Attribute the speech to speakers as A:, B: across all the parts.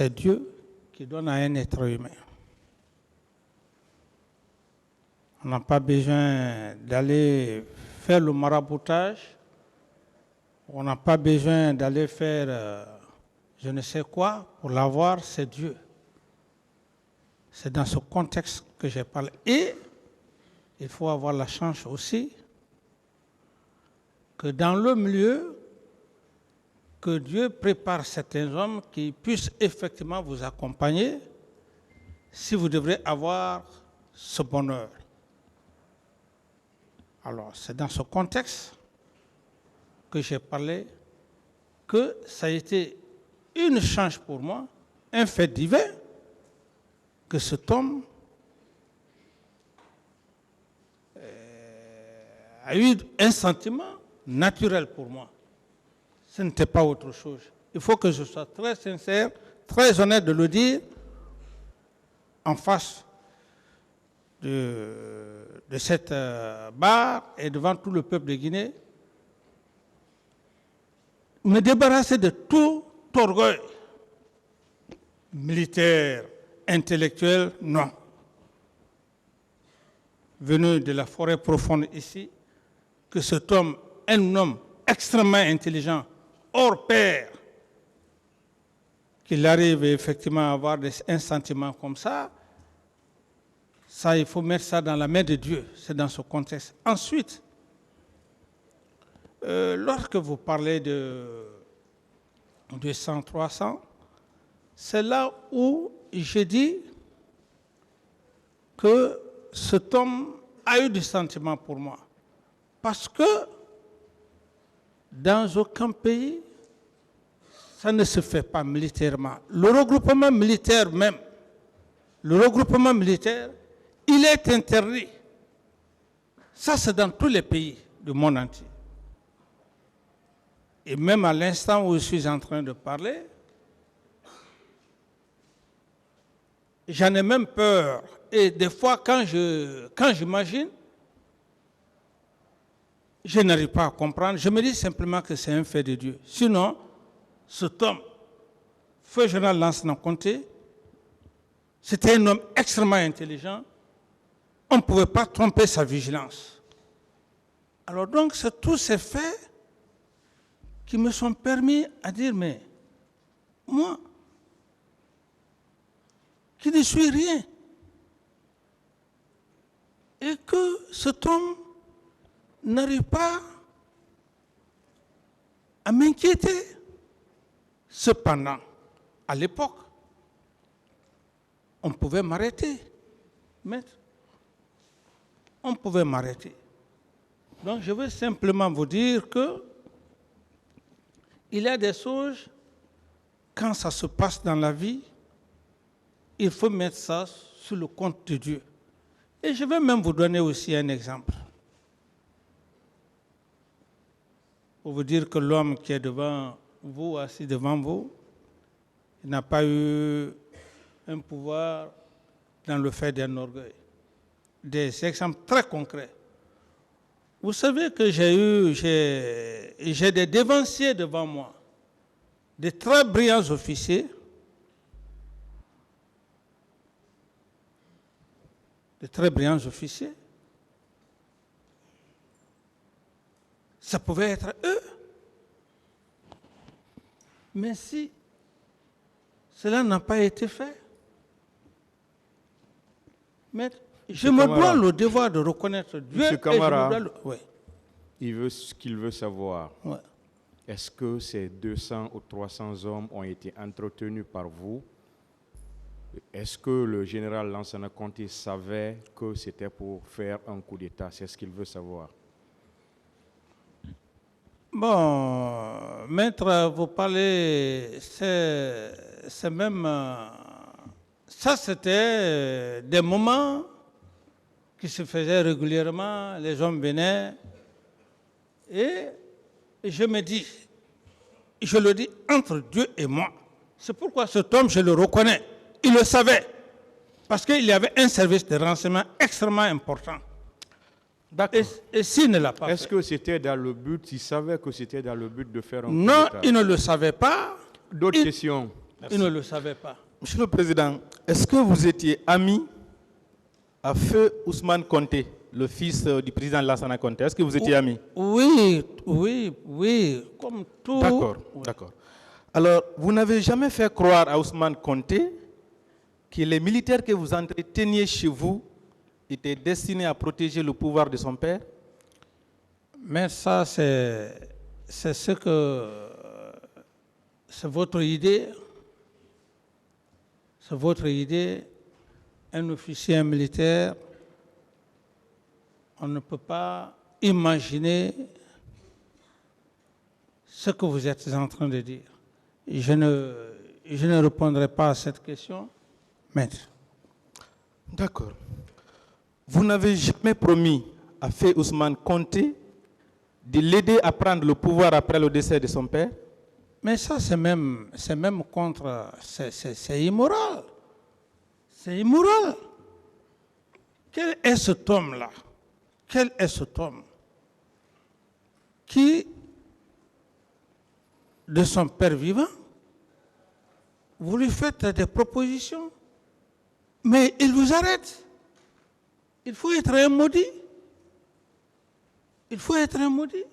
A: c'est Dieu qui donne à un être humain. On n'a pas besoin d'aller faire le maraboutage. On n'a pas besoin d'aller faire je ne sais quoi pour l'avoir, c'est Dieu. C'est dans ce contexte que je parle. Et il faut avoir la chance aussi que dans le milieu, que Dieu prépare certains hommes qui puissent effectivement vous accompagner si vous devrez avoir ce bonheur. Alors, c'est dans ce contexte que j'ai parlé que ça a été une chance pour moi, un fait divin, que cet homme a eu un sentiment naturel pour moi. Ce n'était pas autre chose. Il faut que je sois très sincère, très honnête de le dire en face de cette barre et devant tout le peuple de Guinée. Me débarrasser de tout orgueil militaire, intellectuel, non. Venu de la forêt profonde ici, que cet homme, un homme extrêmement intelligent, hors pair, qu'il arrive effectivement à avoir un sentiment comme ça, il faut mettre ça dans la main de Dieu. C'est dans ce contexte. Ensuite, lorsque vous parlez de 200, 300, c'est là où j'ai dit que cet homme a eu des sentiments pour moi. Parce que dans aucun pays, ça ne se fait pas militairement. Le regroupement militaire même, il est interdit. Ça, c'est dans tous les pays du monde entier. Et même à l'instant où je suis en train de parler, j'en ai même peur. Et des fois, quand j'imagine, je n'arrive pas à comprendre. Je me dis simplement que c'est un fait de Dieu. Sinon, cet homme, Feu Général Lansana Conté, c'était un homme extrêmement intelligent. On ne pouvait pas tromper sa vigilance. Alors donc, c'est tous ces faits qui me sont permis à dire, mais moi, qui ne suis rien, et que cet homme n'arrive pas à m'inquiéter. Cependant, à l'époque, on pouvait m'arrêter, maître. On pouvait m'arrêter. Donc, je veux simplement vous dire que il y a des choses, quand ça se passe dans la vie, il faut mettre ça sur le compte de Dieu. Et je vais même vous donner aussi un exemple. Pour vous dire que l'homme qui est devant vous, assis devant vous, il n'a pas eu un pouvoir dans le fait d'un orgueil. Des exemples très concrets. Vous savez que j'ai des dévanciers devant moi, des très brillants officiers, ça pouvait être eux. Mais si cela n'a pas été fait, mais je me dois le devoir de reconnaître Dieu.
B: Monsieur Camara,
A: oui.
B: Ce qu'il veut savoir,
A: Ouais.
B: est-ce que ces 200 ou 300 hommes ont été entretenus par vous? Est-ce que le général Lansana Conté savait que c'était pour faire un coup d'État? C'est ce qu'il veut savoir.
A: Bon, maître, vous parlez, c'est même... ça, c'était des moments qui se faisaient régulièrement, les hommes venaient, et je me dis, je le dis entre Dieu et moi. C'est pourquoi cet homme, je le reconnais. Il le savait, parce qu'il y avait un service de renseignement extrêmement important. Et s'il ne l'a pas fait.
B: Est-ce que c'était dans le but, il savait que c'était dans le but de faire un coup
A: Non,
B: d'État?
A: il ne le savait pas.
B: D'autres questions.
A: Ils ne le savaient pas.
C: Monsieur le Président, est-ce que vous étiez ami à feu Ousmane Conté, le fils du président Lansana Conté? Est-ce que vous étiez ami?
A: Oui, oui, oui, comme tout.
C: D'accord, d'accord. Alors, vous n'avez jamais fait croire à Ousmane Conté que les militaires que vous entreteniez chez vous étaient destinés à protéger le pouvoir de son père?
A: Mais ça, c'est ce que... C'est votre idée. C'est votre idée. Un officier militaire, on ne peut pas imaginer ce que vous êtes en train de dire. Je ne répondrai pas à cette question, maître.
C: D'accord. Vous n'avez jamais promis à Feu Ousmane Conté de l'aider à prendre le pouvoir après le décès de son père?
A: Mais ça, c'est même contre... C'est immoral. C'est immoral. Quel est cet homme-là? Quel est cet homme qui, de son père vivant, vous lui faites des propositions, mais il vous arrête. Il faut être un maudit. Il faut être un maudit.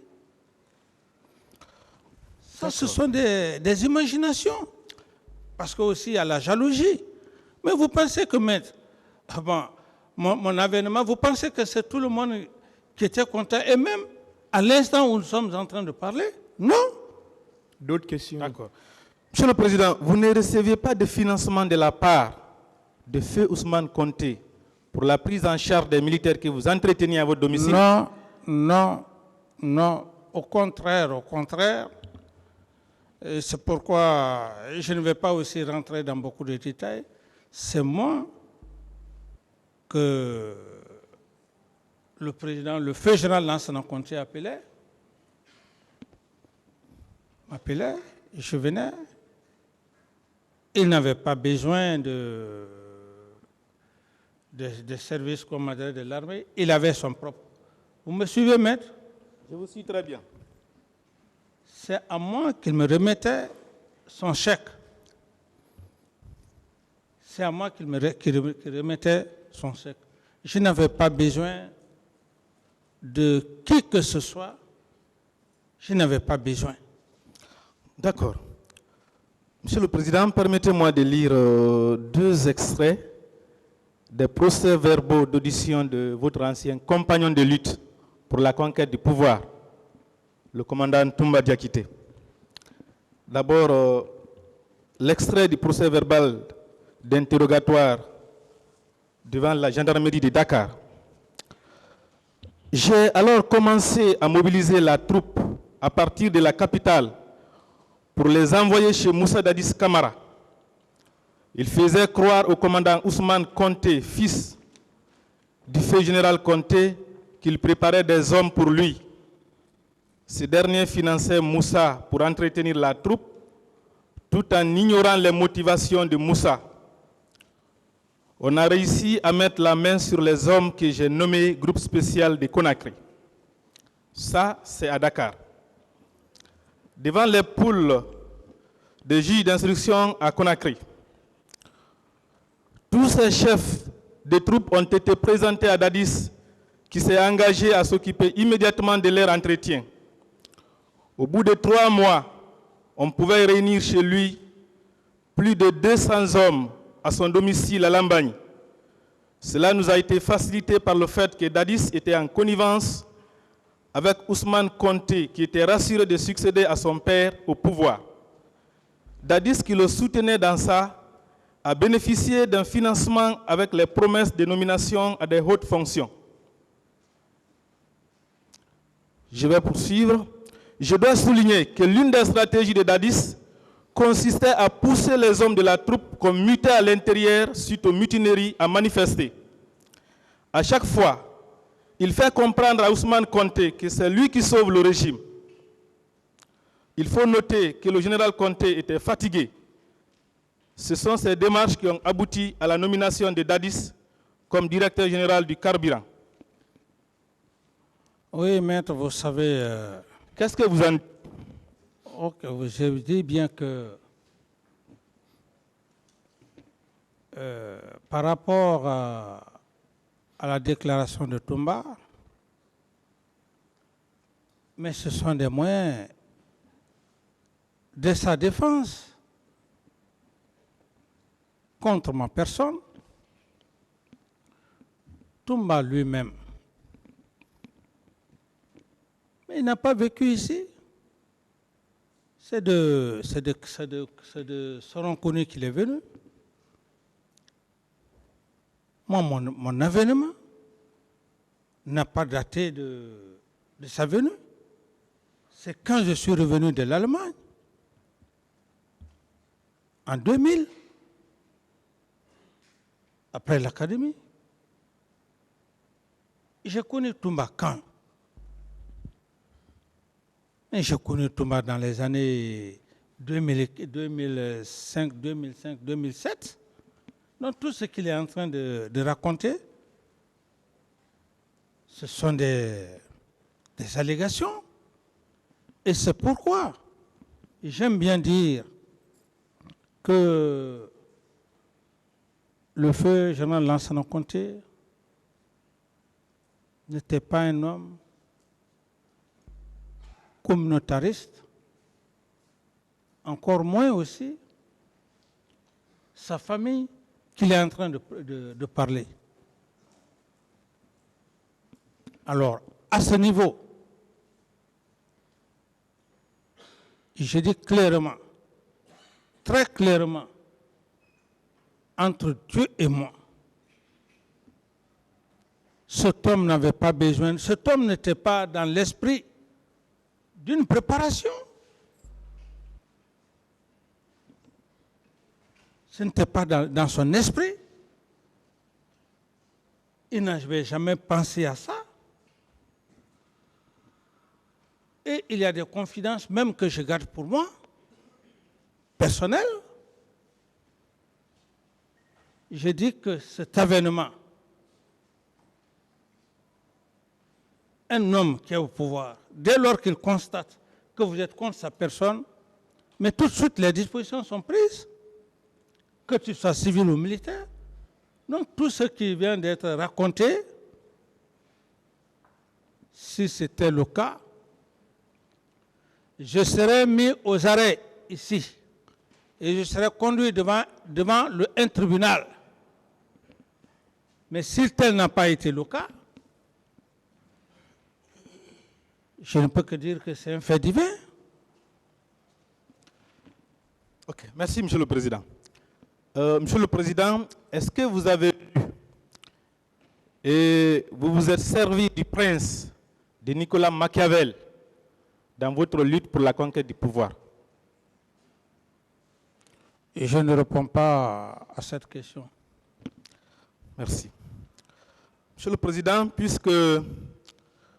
A: Ça, ce sont des imaginations. Parce qu'aussi, il y a la jalousie. Mais vous pensez que, maître, bon, mon avènement, vous pensez que c'est tout le monde qui était content, et même à l'instant où nous sommes en train de parler? Non.
B: D'autres questions?
C: D'accord. Monsieur le Président, vous ne receviez pas de financement de la part de Feu Ousmane Conté pour la prise en charge des militaires que vous entreteniez à votre domicile?
A: Non, non, non. Au contraire, au contraire. Et c'est pourquoi je ne vais pas aussi rentrer dans beaucoup de détails. C'est moi que le président, le feu général Lansana Conté m'appelait, je venais. Il n'avait pas besoin de services comme de l'armée, il avait son propre. Vous me suivez, maître?
C: Je vous suis très bien.
A: C'est à moi qu'il me remettait son chèque. C'est à moi qu'il remettait son chèque. Je n'avais pas besoin de qui que ce soit. Je n'avais pas besoin.
C: D'accord. Monsieur le Président, permettez-moi de lire deux extraits des procès-verbaux d'audition de votre ancien compagnon de lutte pour la conquête du pouvoir, le commandant Toumba Diakité. D'abord, l'extrait du procès-verbal d'interrogatoire devant la gendarmerie de Dakar. J'ai alors commencé à mobiliser la troupe à partir de la capitale pour les envoyer chez Moussa Dadis Camara. Il faisait croire au commandant Ousmane Conté, fils du feu général Conté, qu'il préparait des hommes pour lui. Ce dernier finançait Moussa pour entretenir la troupe, tout en ignorant les motivations de Moussa. On a réussi à mettre la main sur les hommes que j'ai nommés groupe spécial de Conakry. Ça, c'est à Dakar. Devant les poules de juges d'instruction à Conakry, tous ces chefs de troupes ont été présentés à Dadis, qui s'est engagé à s'occuper immédiatement de leur entretien. Au bout de 3 mois, on pouvait réunir chez lui plus de 200 hommes à son domicile à Lambagne. Cela nous a été facilité par le fait que Dadis était en connivence avec Ousmane Conté, qui était rassuré de succéder à son père au pouvoir. Dadis, qui le soutenait dans ça, a bénéficié d'un financement avec les promesses de nomination à des hautes fonctions. Je vais poursuivre. Je dois souligner que l'une des stratégies de Dadis consistait à pousser les hommes de la troupe comme mutés à l'intérieur suite aux mutineries à manifester. À chaque fois, il fait comprendre à Ousmane Conté que c'est lui qui sauve le régime. Il faut noter que le général Conté était fatigué. Ce sont ces démarches qui ont abouti à la nomination de Dadis comme directeur général du carburant.
A: Oui, maître, vous savez...
C: Qu'est-ce que vous en...
A: Ok, je dis bien que par rapport à la déclaration de Toumba, mais ce sont des moyens de sa défense contre ma personne. Toumba lui-même, mais il n'a pas vécu ici. C'est de Soronkouni qu'il est venu. Moi, mon avènement n'a pas daté de sa venue. C'est quand je suis revenu de l'Allemagne, en 2000, après l'académie. J'ai connu Toumba quand? J'ai connu Toumba dans les années 2005, 2007. Donc tout ce qu'il est en train de raconter, ce sont des allégations. Et c'est pourquoi j'aime bien dire que le feu général Lansana Conté n'était pas un homme communautariste, encore moins aussi sa famille qu'il est en train de parler. Alors, à ce niveau, je dis clairement, très clairement, entre Dieu et moi, cet homme n'avait pas besoin, cet homme n'était pas dans l'esprit d'une préparation. Ce n'était pas dans son esprit. Il n'avait jamais pensé à ça. Et il y a des confidences, même que je garde pour moi, personnelles. Je dis que cet avènement, un homme qui est au pouvoir, dès lors qu'il constate que vous êtes contre sa personne, mais tout de suite les dispositions sont prises, que tu sois civil ou militaire. Donc tout ce qui vient d'être raconté, si c'était le cas, je serais mis aux arrêts ici et je serais conduit devant un tribunal. Mais si tel n'a pas été le cas, je ne peux que dire que c'est un fait divin.
C: Ok, merci, Monsieur le Président. Monsieur le Président, est-ce que vous avez lu et vous vous êtes servi du prince de Nicolas Machiavel dans votre lutte pour la conquête du pouvoir?
A: Et je ne réponds pas à cette question.
C: Merci. Monsieur le Président, puisque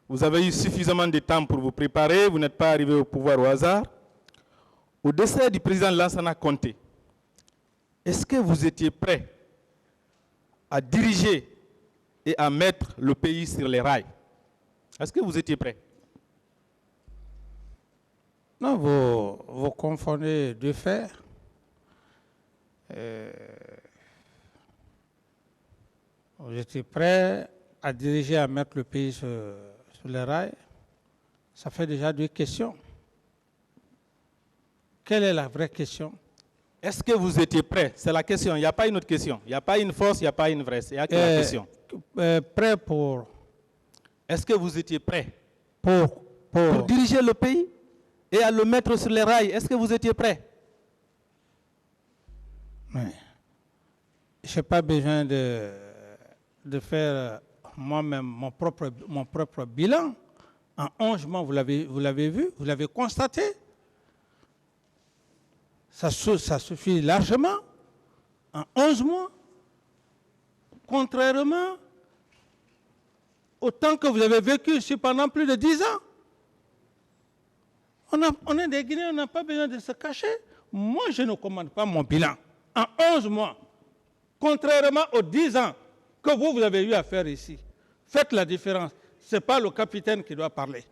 C: vous avez eu suffisamment de temps pour vous préparer, vous n'êtes pas arrivé au pouvoir au hasard. Au décès du président Lansana Conté, est-ce que vous étiez prêt à diriger et à mettre le pays sur les rails? Est-ce que vous étiez prêt?
A: Non, vous confondez deux faits. J'étais prêt à diriger, à mettre le pays sur les rails. Ça fait déjà deux questions. Quelle est la vraie question?
C: Est-ce que vous étiez prêt? C'est la question, il n'y a pas une autre question. Il n'y a pas une fausse, il n'y a pas une vraie, il n'y a que la question.
A: Prêt pour...
C: Est-ce que vous étiez prêt
A: pour
C: diriger le pays et à le mettre sur les rails? Est-ce que vous étiez prêt?
A: Oui. Je n'ai pas besoin de faire moi-même mon propre bilan. En 11 mois, vous l'avez vu, vous l'avez constaté. Ça suffit largement. En 11 mois, contrairement au temps que vous avez vécu ici pendant plus de 10 ans. On est des Guinéens, on n'a pas besoin de se cacher. Moi, je ne commande pas mon bilan. En 11 mois, contrairement aux 10 ans que vous avez eu à faire ici. Faites la différence. Ce n'est pas le capitaine qui doit parler.